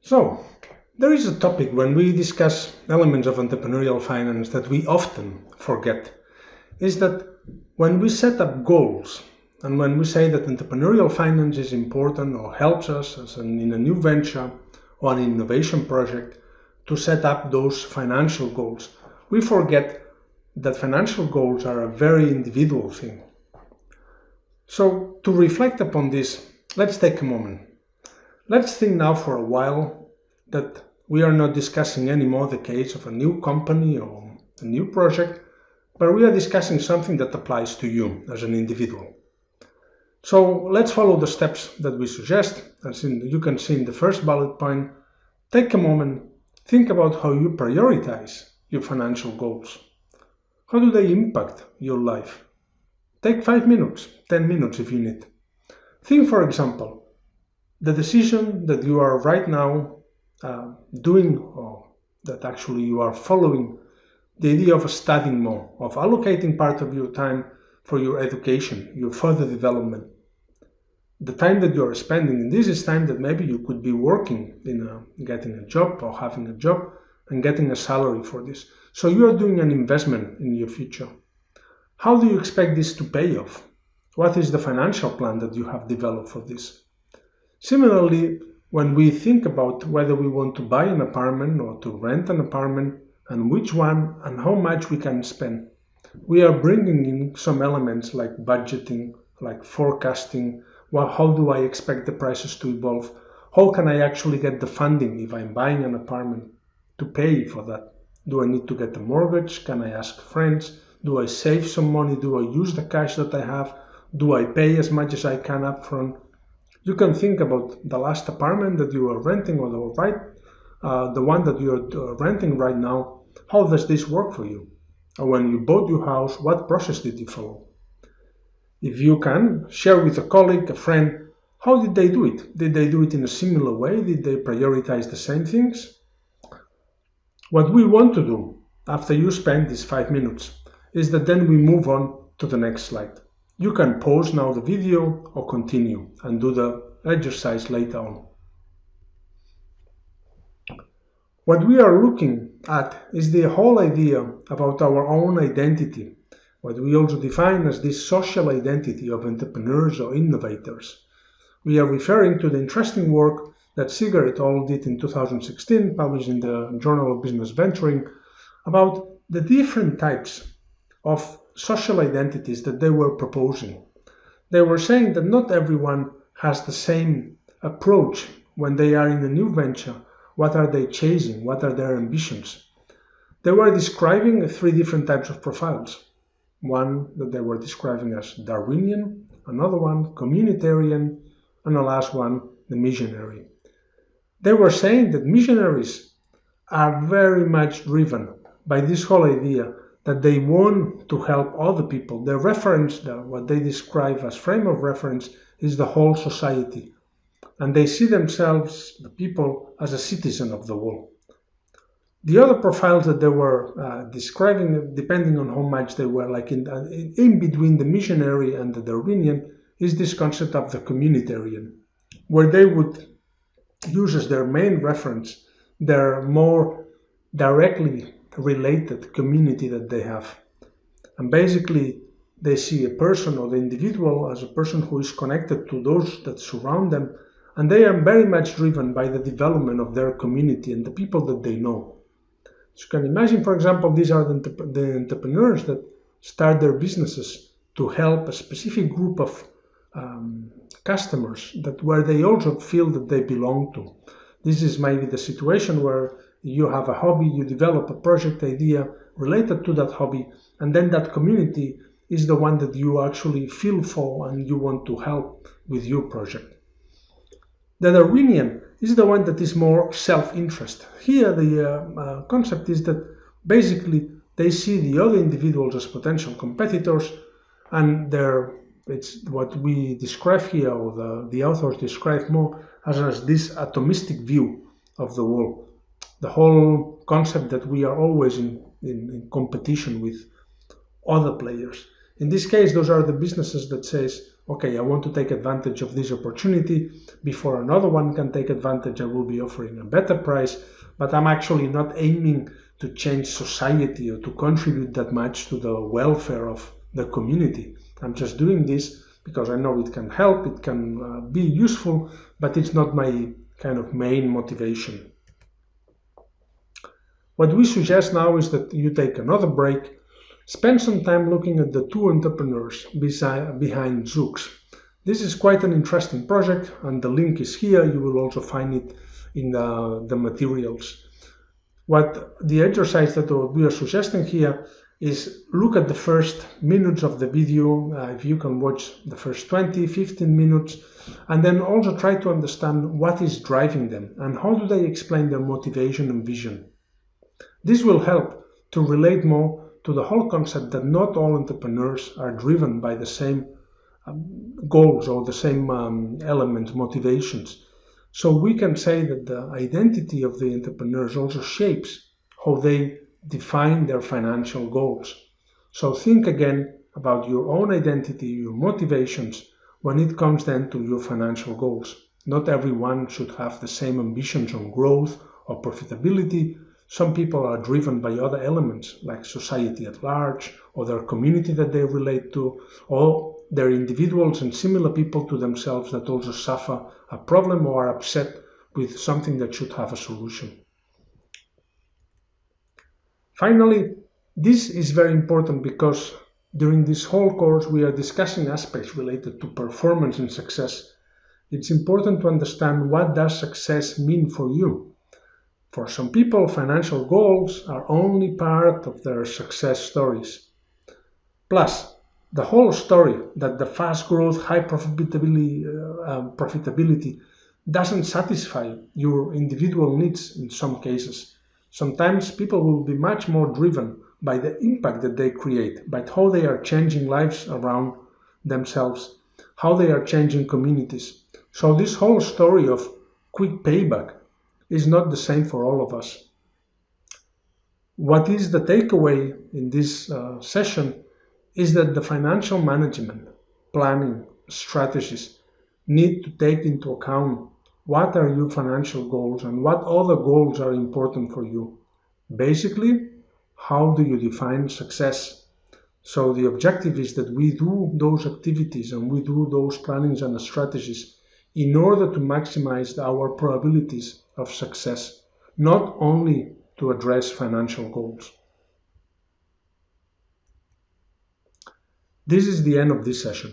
So, there is a topic when we discuss elements of entrepreneurial finance that we often forget, is that when we set up goals and when we say that entrepreneurial finance is important or helps us in a new venture or an innovation project to set up those financial goals, we forget that financial goals are a very individual thing. So, to reflect upon this, let's take a moment. Let's think now for a while that we are not discussing anymore the case of a new company or a new project, but we are discussing something that applies to you as an individual. So let's follow the steps that we suggest. As you can see in the first bullet point, take a moment, think about how you prioritize your financial goals. How do they impact your life? Take 5 minutes, 10 minutes if you need. Think, for example, the decision that you are right now doing, or that actually you are following, the idea of studying more, of allocating part of your time for your education, your further development. The time that you are spending, and this is time that maybe you could be working in getting a job or having a job and getting a salary for this. So you are doing an investment in your future. How do you expect this to pay off? What is the financial plan that you have developed for this? Similarly, when we think about whether we want to buy an apartment or to rent an apartment, and which one and how much we can spend, we are bringing in some elements like budgeting, like forecasting. Well, how do I expect the prices to evolve? How can I actually get the funding if I'm buying an apartment to pay for that? Do I need to get a mortgage? Can I ask friends? Do I save some money? Do I use the cash that I have? Do I pay as much as I can upfront? You can think about the last apartment that you are renting or the one that you are renting right now. How does this work for you? Or when you bought your house, what process did you follow? If you can, share with a colleague, a friend, how did they do it? Did they do it in a similar way? Did they prioritize the same things? What we want to do after you spend these 5 minutes is that then we move on to the next slide. You can pause now the video or continue and do the exercise later on. What we are looking at is the whole idea about our own identity, what we also define as this social identity of entrepreneurs or innovators. We are referring to the interesting work that Seeger et al. Did in 2016, published in the Journal of Business Venturing, about the different types of social identities that they were proposing. They were saying that not everyone has the same approach when they are in a new venture. What are they chasing? What are their ambitions? They were describing 3 different types of profiles. One that they were describing as Darwinian, another one communitarian, and the last one the missionary. They were saying that missionaries are very much driven by this whole idea that they want to help other people. Their reference, what they describe as frame of reference, is the whole society. And they see themselves, the people, as a citizen of the world. The other profiles that they were describing, depending on how much they were like in between the missionary and the Darwinian, is this concept of the communitarian, where they would use as their main reference their more directly related community that they have. And basically, they see a person or the individual as a person who is connected to those that surround them, and they are very much driven by the development of their community and the people that they know. So you can imagine, for example, these are the entrepreneurs that start their businesses to help a specific group of customers where they also feel that they belong to. This is maybe the situation where you have a hobby, you develop a project idea related to that hobby, and then that community is the one that you actually feel for and you want to help with your project. The Darwinian is the one that is more self-interest. Here the concept is that basically they see the other individuals as potential competitors, and it's what we describe here, or the authors describe more as this atomistic view of the world. The whole concept that we are always in competition with other players. In this case, those are the businesses that says, okay, I want to take advantage of this opportunity. Before another one can take advantage, I will be offering a better price, but I'm actually not aiming to change society or to contribute that much to the welfare of the community. I'm just doing this because I know it can help, it can be useful, but it's not my kind of main motivation. What we suggest now is that you take another break, spend some time looking at the two entrepreneurs behind Zoox. This is quite an interesting project, and the link is here. You will also find it in the materials. What the exercise that we are suggesting here is look at the first minutes of the video, if you can watch the first 20-15 minutes, and then also try to understand what is driving them and how do they explain their motivation and vision. This will help to relate more to the whole concept that not all entrepreneurs are driven by the same goals or the same elements, motivations. So we can say that the identity of the entrepreneurs also shapes how they define their financial goals. So think again about your own identity, your motivations, when it comes then to your financial goals. Not everyone should have the same ambitions on growth or profitability. Some people are driven by other elements like society at large, or their community that they relate to, or they're individuals and similar people to themselves that also suffer a problem or are upset with something that should have a solution. Finally, this is very important because during this whole course we are discussing aspects related to performance and success. It's important to understand what does success mean for you. For some people, financial goals are only part of their success stories. Plus, the whole story that the fast growth, high profitability doesn't satisfy your individual needs in some cases. Sometimes people will be much more driven by the impact that they create, by how they are changing lives around themselves, how they are changing communities. So this whole story of quick payback is not the same for all of us. What is the takeaway in this session is that the financial management, planning, strategies need to take into account what are your financial goals and what other goals are important for you. Basically, how do you define success? So the objective is that we do those activities and we do those plannings and strategies in order to maximize our probabilities of success, not only to address financial goals. This is the end of this session.